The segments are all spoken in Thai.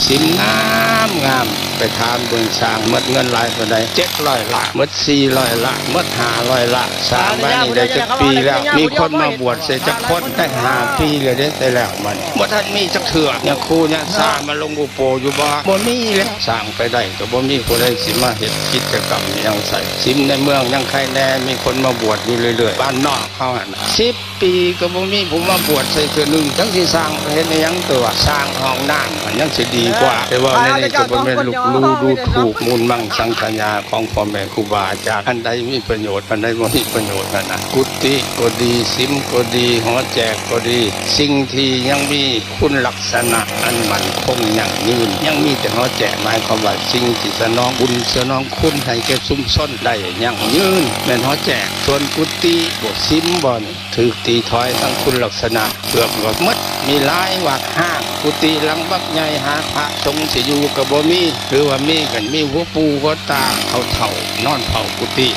สิมงามไปทานเบิ่งสร้างหมดเงินหลายปานใด700 ล้านหมด400 ล้านหมด500 ล้านสร้างบ้านนี้ได้จักปีแล้วมีคนมาบวชใส่จักคนได้5 ปีเลยได้แล้วมันบ่ทันมีจักเถื่อเนี่ยครูเนี่ยสร้างมาลงอุโปอยู่บ่มีแล้วสร้างไปได้ก็บ่มีผู้ใดสิมาเฮ็ดกิจกรรมยังใส่สิมในเมืองยังใครแน่มีคนมาบวชอยู่เรื่อยๆบ้านนอกเฮาหั่น10 ปีก็บ่มีผู้มาบวชใส่เทื่อนึงจังสิสร้างเฮ็ดหยังตัวสร้างห้องน้ำมันยังสิดีกว่าแต่ว่าในนี้ก็บ่แม่นลูกรู้ดูถูกมูลมั่งสังขยาของพ่อแม่ครูบาอาจารย์อันใดมีประโยชน์อันใดบ่มีประโยชน์นั่นน่ะกุฏิก็ดีสิมก็ดีหอแจกก็ดีสิ่งที่ยังมีคุณลักษณะอันมั่นคงยั่งยืนยังมีแต่หอแจกหมายความว่าสิ่งที่สนองบุญสนองคุณให้แก่ชุมชนได้ยั่งยืนแม่นหอแจกส่วนกุฏิบ่สิมบ่นี่ถูกตีถอยทั้งคุณลักษณะเกือบหมดมีหลายวัดห้างกุฏิหลังบักใหญ่หาพระสงฆ์สิอยู่ก็บ่มีหรือว่ามีกันมีหัวปูหัวตาเขาเฒ่านอนเผากุฏิ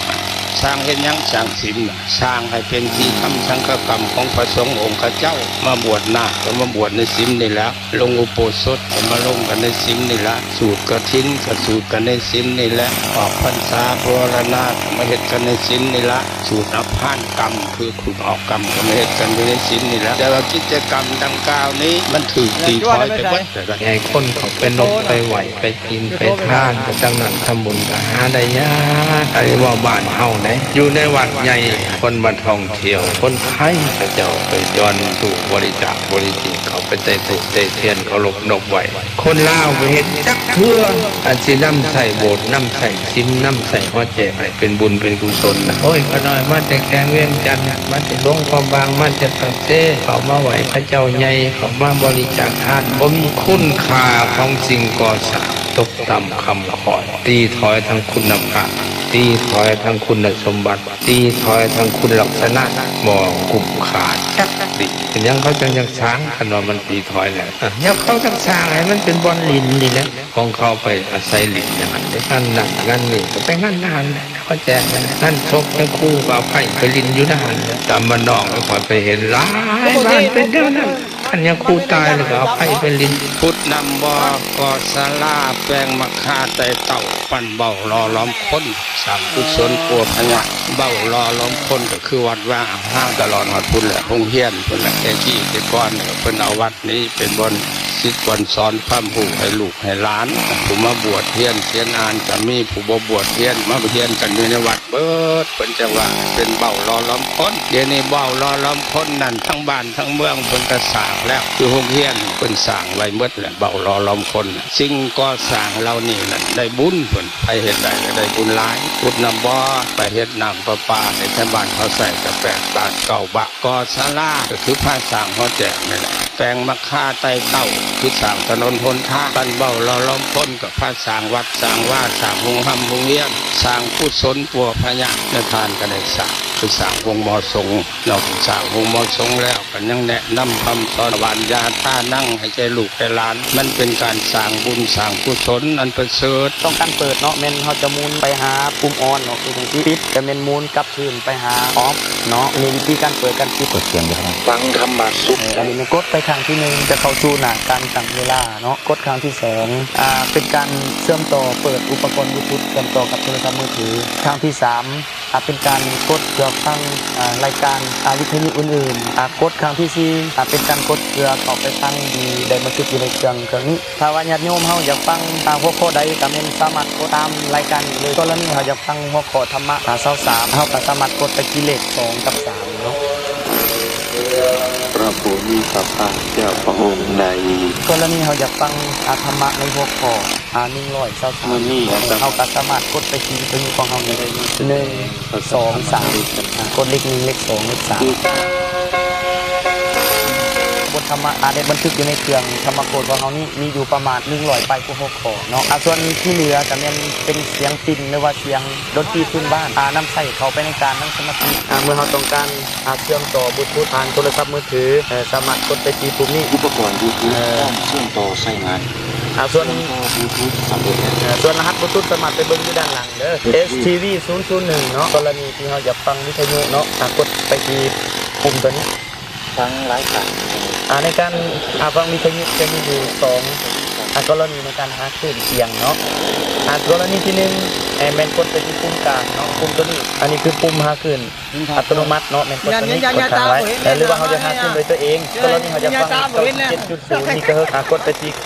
สร้างเฮ็ดหยังสร้างศีลสร้างให้เป็นที่ทำสังฆกรรมของพระสงฆ์องค์เจ้ามาบวชนาคก็มาบวชในศีลนี่แหละลงอุโบสถก็มาลงกันในศีลนี่แหละสูตรกฐินก็สูตรกันในศีลนี่แหละออกพรรษาภาวนาก็มาเฮ็ดกันในศีลนี่ละสูตรอภานกรรมคือขุดออกกรรมก็มาเฮ็ดกันในศีลนี่แหละแต่ว่ากิจกรรมดังกล่าวนี้มันถูกตีถอยไปหมดไอ้คนเขาเป็นนกไปไหวไปกินไปทานไปจังนั้นทำบุญก็หาได้ยากไอ้ว่าบ้านเฮาไหนอยู่ในวัดใหญ่คนมาท่องเที่ยวคนไทยเขาเจ้าไปย้อนสู่บริจาคบริจาคเขาไปเตะเทียนเขาลบนกไหวคนลาวไปเห็นจักเทื่ออันสิน้ำใส่โบสถ์น้ำใส่ซิมน้ำใส่หัวแจกเป็นบุญเป็นกุศลนะโอ้ยก็น้อยมาแต่แกงเวียงจันทร์มาแต่หลวงความบางมาแต่ตักเต้เขามาไหวพระเจ้าใหญ่เขามาบริจาคทานบ่มีคุณค่าของสิ่งก่อสร้างตกต่ำคำขอดตีถอยทางคุณภาพตีถอยทางคุณสมบัติตีถอยทางคุณลักษณะบ่คุ้มค่าจักดิเป็นยังเขายังสร้างขนมมันตีถอยแหละยังเขาจะสร้างให้มันเป็นบอลลินนี่นะของเขาไปอาศัยลินอย่างนั้นงานหนักงานนี่ก็ไปงานนานเขาแจกนั่นชกให้คู่กับไผ่ไปลินอยู่นานตามบ้านนอกไม่ค่อยไปเห็นหลายบ้านเป็นเรื่องนั้นอันยังคู่ตายเลยก็เอาไผ่ไปลินพุทธนำบ่อกอศาลาแปลงมะคาไตเต่าปั่นเบารอล้อมคนสามกุศลปัวพญะเบารอล้อมคนก็คือวัดว่างห้างตลอดวัดพุ่นแหละโรงเรียนพุ่นแหละแต่ที่แต่ก่อนเพิ่นเอาวัดนี้เป็นบนสิทธิ์ก่อนสอนความรู้ให้ลูกให้หลานผู้มาบวชเรียนเขียนอ่านก็มีผู้บ่บวชเรียนมาเรียนกันอยู่ในวัดเบิดเพิ่นจังว่าเป็นเบารอล้อมคนเดี๋ยวนี้เบารอล้อมคนนั่นทั้งบ้านทั้งเมืองเพิ่นก็สร้างแล้วคือโรงเรียนเพิ่นสร้างไว้หมดแหละเบารอล้อมคนสิ่งก่อสร้างเหล่านี้นั่นได้บุญเพิ่นไปเฮ็ดได้ก็ได้บุญหลายพุทธนำบ่ไปเฮ็ดน้ำประปาให้ชาวบ้านเขาใส่ก็8 บาท9 บาทก่อศาลาก็คือพระสร้างเขาแจกนี่แหละแปลงมะค่าไต่เต้าคือสร้างถนนหนทางปั้นเบ้ารอล้อมพ้นกับพระสร้างวัดสร้างว่าสร้างโรงโรงเรียนสร้างกุศลปัวพญาในทานก็ได้สร้างคือสร้างวงหมอสงเราสร้างวงหมอสงแล้วก็ยังแนะนำคำสอนวานยาท่านั่งให้ใจลูกใจหลานมันเป็นการสร้างบุญสร้างกุศลอันประเสริฐต้องการเปิดเนาะเมนเขาจะมูลไปหาปุ่มออนเนาะคือที่ปิดจะเมนมูลกลับคืนไปหาออฟเนาะมีวิธีการเปิดการปิดกดเสียงอย่างไรฟังธรรมะสุขอันนี้กดไปครั้งที่1จะเข้าสู่หน้าการตั้งเวลาเนาะกดครั้งที่2เป็นการเชื่อมต่อเปิดอุปกรณ์บลูทูธเชื่อมต่อกับโทรศัพท์มือถือครั้งที่3เป็นการกดเพื่อฟังรายการวิทยุอื่นๆกดครั้งที่4เป็นการกดเพื่อเข้าไปฟังดีได้บันทึกอยู่ในเครื่องนี้ถ้าว่าญาติโยมเฮาอยากฟังหัวข้อใดก็แม่นสามารถกดตามรายการเลยกรณีเฮาอยากฟังหัวข้อธรรมะ23เฮาก็สามารถกดไปที่เลข2กับ3เนาะพระผู้มีพระภาคเจ้าพระองค์ใดกรณีเขาอยากฟังธรรมะในหัวข้อ123มื้อนี้เขาก็สามารถกดไปที่ตัวนี้ของเขาได้1 2 3กดเลข1เลข2เลข3บทธรรมะได้บันทึกอยู่ในเครื่องธรรมโกฏของเขานี่มีอยู่ประมาณ100ไปกว่าหัวข้อเนาะส่วนที่เหลือก็เป็นเสียงปิ่นหรือว่าเสียงดนตรีพื้นบ้านนำใส่เขาไปในการนั่งสมาธิเมื่อเขาต้องการเชื่อมต่อบลูทูธผ่านโทรศัพท์มือถือสามารถกดไปที่ปุ่มนี้อุปกรณ์บลูทูธเชื่อมต่อใช้งานส่วนบลูทูธสำเร็จส่วนรหัสบลูทูธสามารถไปเบิ่งอยู่ด้านหลังเด้อ STV 001เนาะกรณีที่เขาอยากฟังวิทยุเนาะกดไปที่ปุ่มตัวนี้ ฟังรายการในการฟังวิทยุจะมีอยู่2 กรณีในการหาคลื่นเสียงเนาะกรณีที่1แม่นกดไปที่ปุ่มกลางเนาะปุ่มตัวนี้อันนี้คือปุ่มหาคลื่นอัตโนมัติเนาะแม่นกดตัวนี้กดค้างไว้หรือว่าเขาจะหาคลื่นโดยตัวเองกรณีเขาจะฟัง 97.0 นี่ก็กดไปที่970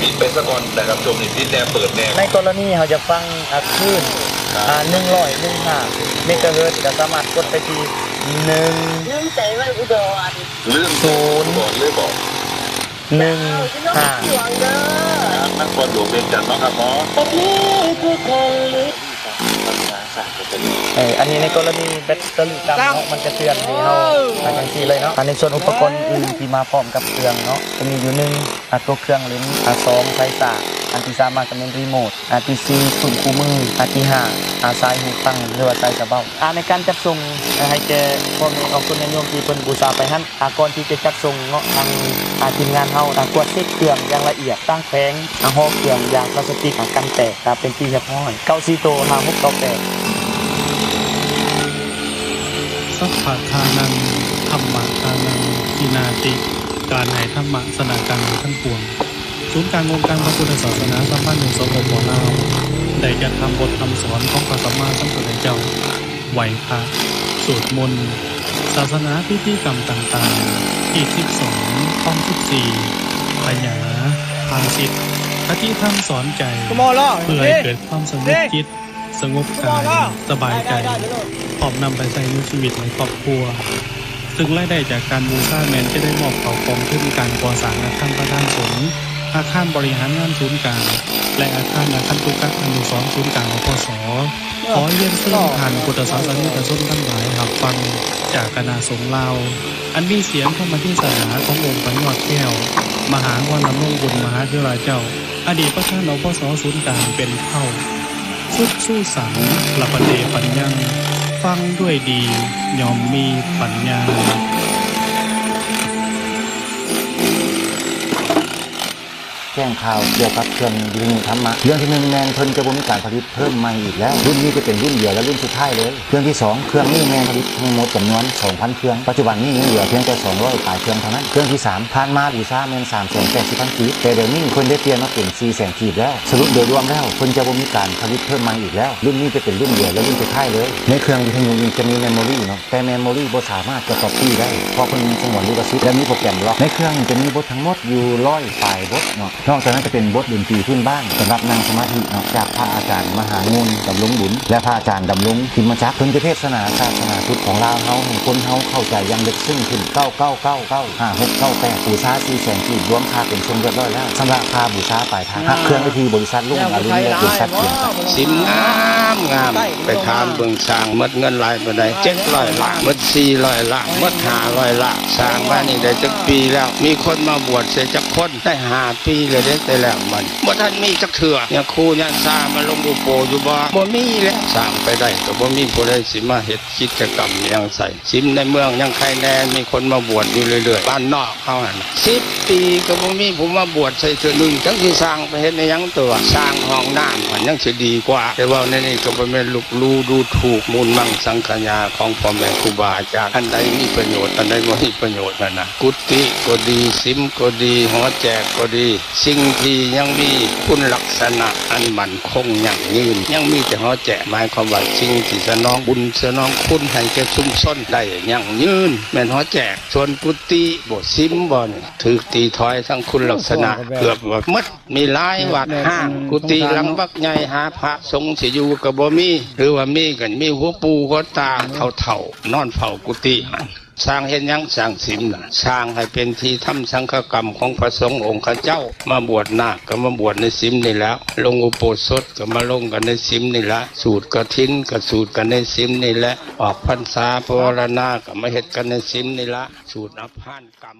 ปิดไปซะก่อนนะครับชมนี่ปิดแน่เปิดแน่ ในกรณีเขาจะฟังคลื่น115 เมกะเฮิรตซ์ก็สามารถกดไปที่1 เรื่อง 0 ก่อนเลยบอก 1 5 นักบอลหลวงเวียงจันทร์นะครับหมอ อันนี้ในกรณีแบตเตอรี่ต่ำเนาะมันจะเตือนให้เราจังซี่เลยเนาะในส่วนอุปกรณ์อื่นที่มาพร้อมกับเครื่องเนาะจะมีอยู่1ตัวเครื่องลิ้น2ไฟสากอันที่3ก็เป็นรีโมทอันที่4ปุ่มคู่มืออันที่5สายหูฟังหรือว่าสายกระเป๋าในการจัดส่งให้แก่พ่อแม่ของคุณโยมที่เพิ่นบูชาไปหั่นก่อนที่จะจัดส่งเนาะทางทีมงานเฮาตรวจเช็คเครื่องอย่างละเอียดตั้งแผงห่อเครื่องอย่างพลาสติกกันแตกเป็นที่เรียบร้อย94โต5698สัพพะทานังธรรมะทานังทินาติการให้ธรรมะสนาการทั้งปวงศูนย์กลางวงการพระพุทธศาสนาสัมพันธ์หนึ่งสปป.ลาวได้จัดทำบทคำสอนของพระสัมมาสัมพุทธเจ้าไหวพระสวดมนต์ศาสนาพิธีกรรมต่างๆอีก12ข้อ14พญาภาสิทธิ์คติธรรมสอนใจเพื่อให้เกิดความสงบจิตสงบกายสบายใจพร้อมนำไปใช้ในชีวิตในครอบครัวซึ่งรายได้จากการบูชาแมนจะได้มอบเขาของขึ้นการก่อสร้างอาคารประธานสงฆ์อาคารบริหารงานศูนย์กลางและอาคารตุกะอนุสรณ์ศูนย์กลางอพส.ขอเรียนเชิญท่านพุทธศาสนิกชนทั้งหลายรับฟังจากคณะสงฆ์ลาวอันมีเสียงธรรมเทศนาขององค์พระยอดแก้วมหาวรรณรงค์บุญมหาเถรเจ้าอดีตประธานอพส.ศูนย์กลางเป็นเผ่าสุดสู้สังละปะเดปัญญังฟังด้วยดียอมมีปัญญาแจ้งข่าวเกี่ยวกับเครื่องยิงธรรมะเรื่องที่1แมนเพิ่นจะบ่มีการผลิตเพิ่มใหม่อีกแล้วรุ่นนี้จะเป็นรุ่นเดียวและรุ่นสุดท้ายเลยเครื่องที่2เครื่องนี้แมนผลิตทั้งหมดจำนวน 2,000 เครื่องปัจจุบันนี้ยังเหลือเพียงแค่200ปลายเครื่องเท่านั้นเครื่องที่3ผ่านมาบูชาแมน 380,000 กีบแต่เดี๋ยวนี้เพิ่นได้เปลี่ยนมาเป็น 400,000 กีบแล้วสรุปโดยรวมแล้วเพิ่นจะบ่มีการผลิตเพิ่มใหม่อีกแล้วรุ่นนี้จะเป็นรุ่นเดียวและรุ่นสุดท้ายเลยในเครื่องวิทยุนี้จะมีเมมโมรี่เนาะแต่เมมโมรี่บ่สามารถจะ copy ได้เพราะเพิ่นสงวนลิขสิทธิ์และมีโปรแกรมล็อกในเครื่องจะมีบททั้งหมดอยู่100ปลายบทเนาะนอกจากนั้นจะเป็นบทดนตรีพื้นบ้านสำหรับนั่งสมาธิจากพระอาจารย์มหางูลดำรงบุญและพระอาจารย์ดำรงพิมจักรเพิ่นจะเทศนาศาสนาพุทธของลาวเฮาให้คนเฮาเข้าใจอย่างลึกซึ้งขึ้น99995698บูชา400,000กีบรวมค่าเป็นชมเรียบร้อยแล้วสำหรับค่าบูชาปลายทางเครื่องวิธีบริษัทลุงอรุณและบริษัทเกียรติสิมงามไปทานเบิ่งสร้างหมดเงินหลายปานใด700ล้านหมด400ล้านหมด500ล้านสร้างมานี่ได้จักปีแล้วมีคนมาบวชเสียจักคนได้5ปีเลยได้แล้วมันบ่ทันมีจักเทื่อเนี่ยครูเนี่ยสร้างมาลงอุโปอยู่บ่มีแล้วสร้างไปได้ก็บ่มีผู้ใดสิมาเฮ็ดกิจกรรมหยังใส่สิมในเมืองยังใครแน่มีคนมาบวชอยู่เรื่อยๆบ้านนอกเฮาหั่น10 ปีก็บ่มีผู้มาบวชใส่เทื่อนึงจังสิสร้างไปเฮ็ดในหยังตัวสร้างห้องน้ำมันยังสิดีกว่าแต่ว่าในนี้ก็บ่แม่นลุกลู่ดูถูกมูลมั่งสังขญาของพ่อแม่ครูบาอาจารย์อันใดมีประโยชน์อันใดบ่มีประโยชน์นั่นน่ะกุฏิก็ดีสิมก็ดีหอแจกก็ดีสิ่งที่ยังมีคุณลักษณะอันมั่นคงยั่งยืนยังมีแต่หอแจกหมายความว่าสิ่งที่สนองบุญสนองคุณให้แก่ชุมชนได้ยั่งยืนแม่นหอแจกส่วนกุฏิบ่สิมบ่นี่ถูกตีถอยทั้งคุณลักษณะเกือบว่าหมดมีหลายวัดห้างกุฏิหลังบักใหญ่หาพระสงฆ์สิอยู่ก็บ่มีหรือว่ามีก็มีหัวปู่หัวตาเฒ่าๆนอนเฝ้ากุฏิสร้างเห็นยังสร้างศีลสร้างให้เป็นที่ทำสังฆกรรมของพระสงฆ์องค์เจ้ามาบวชนาคก็มาบวชในศีลนี่แล้วลงอุโบสถก็มาลงกันในศีลนี่ละสูตรกฐินก็สูตรกันในศีลนี่แหละออกพรรษาภาวนาก็มาเฮ็ดกันในศีลนี่ละสูตรอภานกรรม